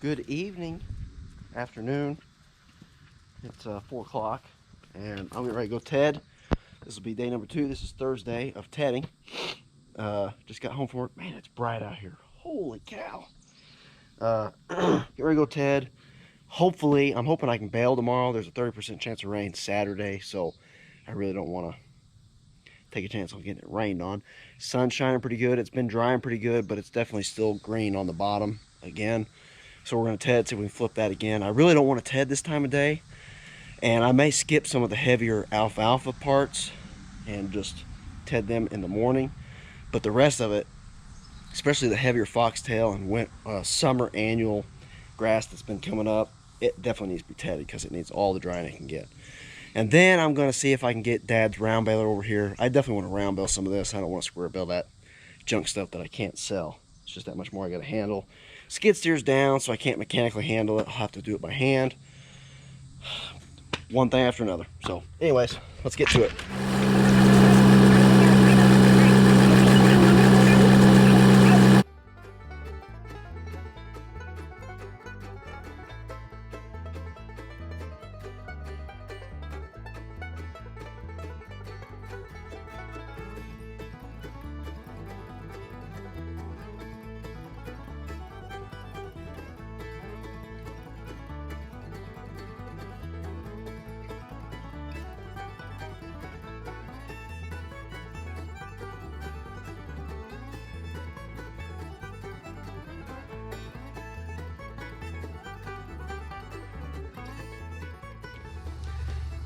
Good evening, afternoon. It's 4 o'clock, and I'm getting ready to go Ted. This will be day number 2. This is Thursday of tedding. Just got home from work. Man, it's bright out here. Holy cow. Get ready to go Ted. Hopefully, I'm hoping I can bale tomorrow. There's a 30% chance of rain Saturday, so I really don't want to take a chance on getting it rained on. Sun's shining pretty good. It's been drying pretty good, but it's definitely still green on the bottom again. So we're going to Ted, see if we can flip that again. I really don't want to Ted this time of day. And I may skip some of the heavier alfalfa parts and just Ted them in the morning. But the rest of it, especially the heavier foxtail and summer annual grass that's been coming up, it definitely needs to be tedded because it needs all the drying it can get. And then I'm going to see if I can get Dad's round baler over here. I definitely want to round bale some of this. I don't want to square bale that junk stuff that I can't sell. It's just that much more I got to handle. Skid steer's down, so I can't mechanically handle it. I'll have to do it by hand. One thing after another. So anyways, let's get to it.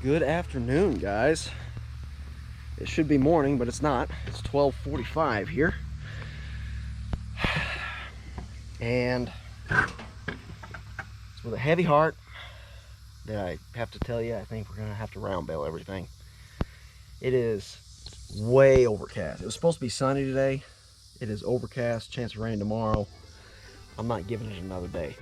Good afternoon, guys. It should be morning, but it's not. It's 12:45 here. And it's with a heavy heart that I have to tell you, I think we're gonna have to round bale everything. It is way overcast. It was supposed to be sunny today. It is overcast, chance of rain tomorrow. I'm not giving it another day.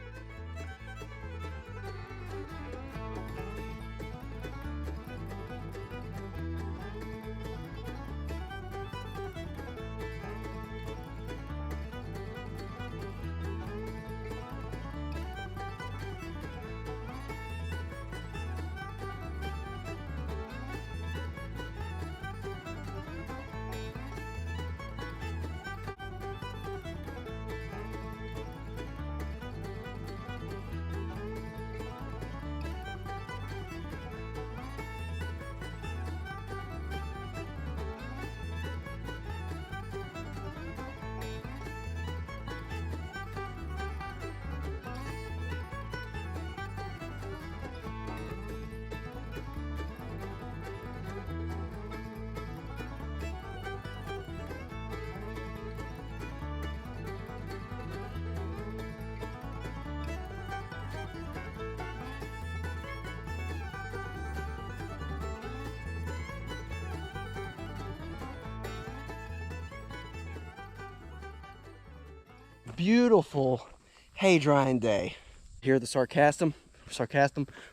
Beautiful hay drying day. Hear the sarcasm?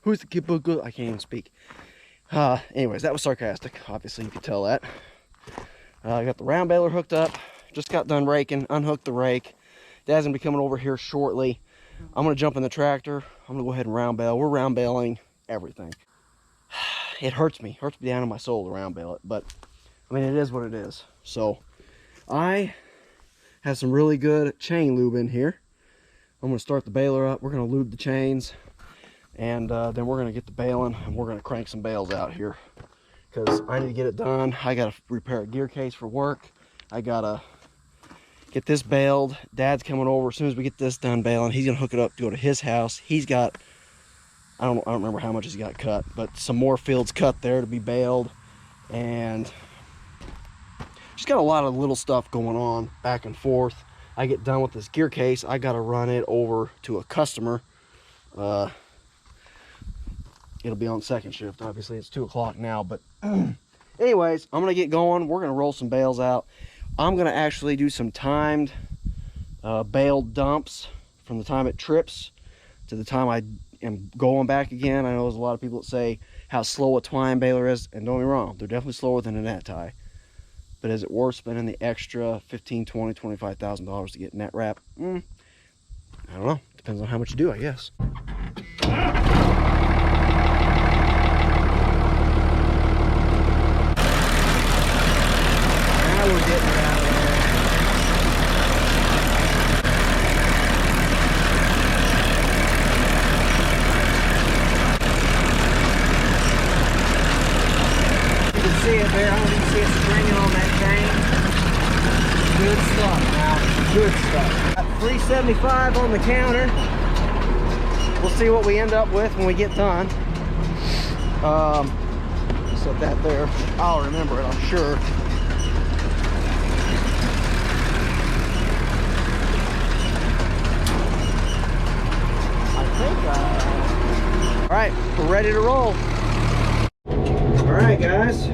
Who's the kibbugu? I can't even speak. Anyways, that was sarcastic. Obviously, you could tell that. I got the round baler hooked up. Just got done raking. Unhooked the rake. Dad's gonna be coming over here shortly. I'm gonna jump in the tractor. I'm gonna go ahead and round bale. We're round baling everything. It hurts me down in my soul to round bale it, but I mean, it is what it is. So I have some really good chain lube in here. I'm going to start the baler up. We're going to lube the chains, and then we're going to get the baling, and we're going to crank some bales out here because I need to get it done. I got to repair a gear case for work. I got to get this baled. Dad's coming over. As soon as we get this done baling, he's going to hook it up to go to his house. He's got, I don't remember how much he's got cut, but some more fields cut there to be baled, and just got a lot of little stuff going on back and forth. I get done with this gear case, I gotta run it over to a customer. It'll be on second shift. Obviously it's 2 o'clock now, but anyways, I'm gonna get going. We're gonna roll some bales out. I'm gonna actually do some timed bale dumps from the time it trips to the time I am going back again. I know there's a lot of people that say how slow a twine baler is, and don't get me wrong, they're definitely slower than a net tie. But is it worth spending the extra $15,000, $20,000, $25,000 to get net wrap? I don't know. Depends on how much you do, I guess. Now we're getting it out of there. You can see it there. I don't even see it springing on that chain. Good stuff now. Good stuff. Got 375 on the counter. We'll see what we end up with when we get done. Set that there. I'll remember it, I'm sure. All right, we're ready to roll. All right, guys.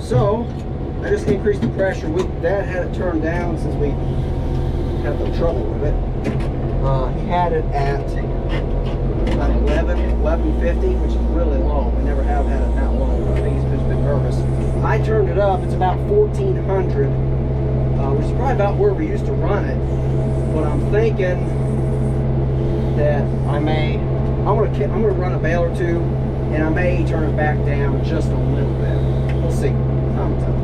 So I just increased the pressure. Dad had it turned down since we had no trouble with it. He had it at about 1150, which is really low. We never have had it that low. I think he's just been nervous. I turned it up. It's about 1400, which is probably about where we used to run it. But I'm thinking that I'm gonna run a bale or two, and I may turn it back down just a little bit. We'll see. Time will tell.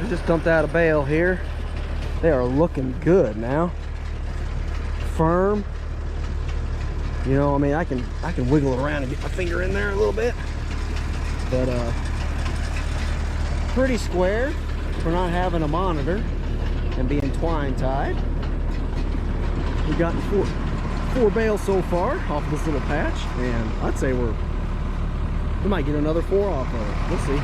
Just dumped out a bale here. They are looking good now. Firm. You know, I mean, I can wiggle it around and get my finger in there a little bit. But pretty square for not having a monitor and being twine tied. We've gotten four bales so far off of this little patch, and I'd say we might get another 4 off of it. We'll see.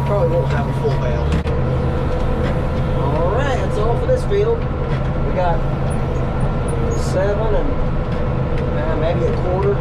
Probably won't have a full bale. Alright, that's all for this field. We got 7 and maybe a quarter.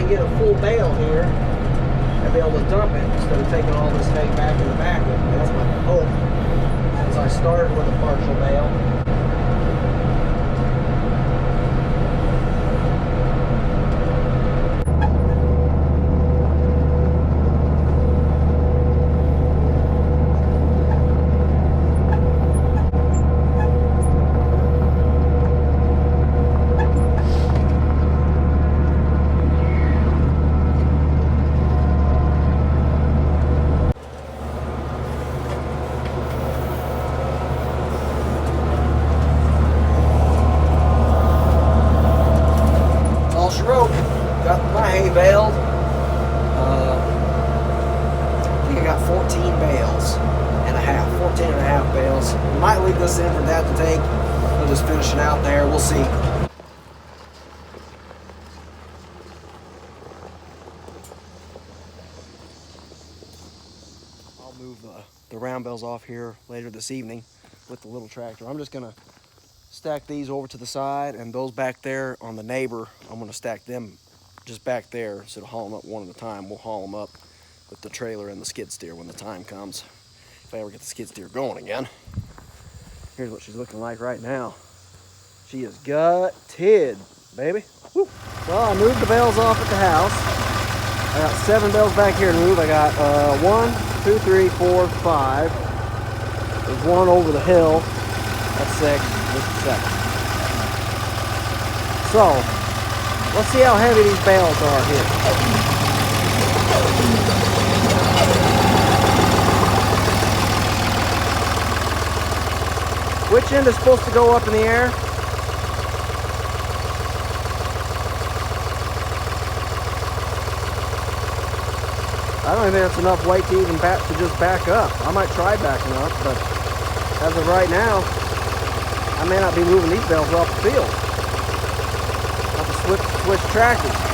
get a full bale here and be able to dump it instead of taking all this hay back in the back with me. That's my hope. As I started with a partial bale. Got my hay baled. I think I got 14 bales and a half, 14 and a half bales. Might leave this in for Dad to take. We'll just finish it out there. We'll see. I'll move the round bales off here later this evening with the little tractor. I'm just gonna stack these over to the side, and those back there on the neighbor, I'm gonna stack them just back there instead of hauling up one at a time. We'll haul them up with the trailer and the skid steer when the time comes, if I ever get the skid steer going again. Here's what she's looking like right now. She is gutted, baby. Woo. Well, I moved the bales off at the house. I got 7 bales back here to move. I got 1, 2, 3, 4, 5. There's one over the hill. That's 6. This is 7. So, let's see how heavy these bales are here. Which end is supposed to go up in the air? I don't even think that's enough weight to even just back up. I might try backing up, but as of right now, I may not be moving these bales off the field. I'll have to switch tractors.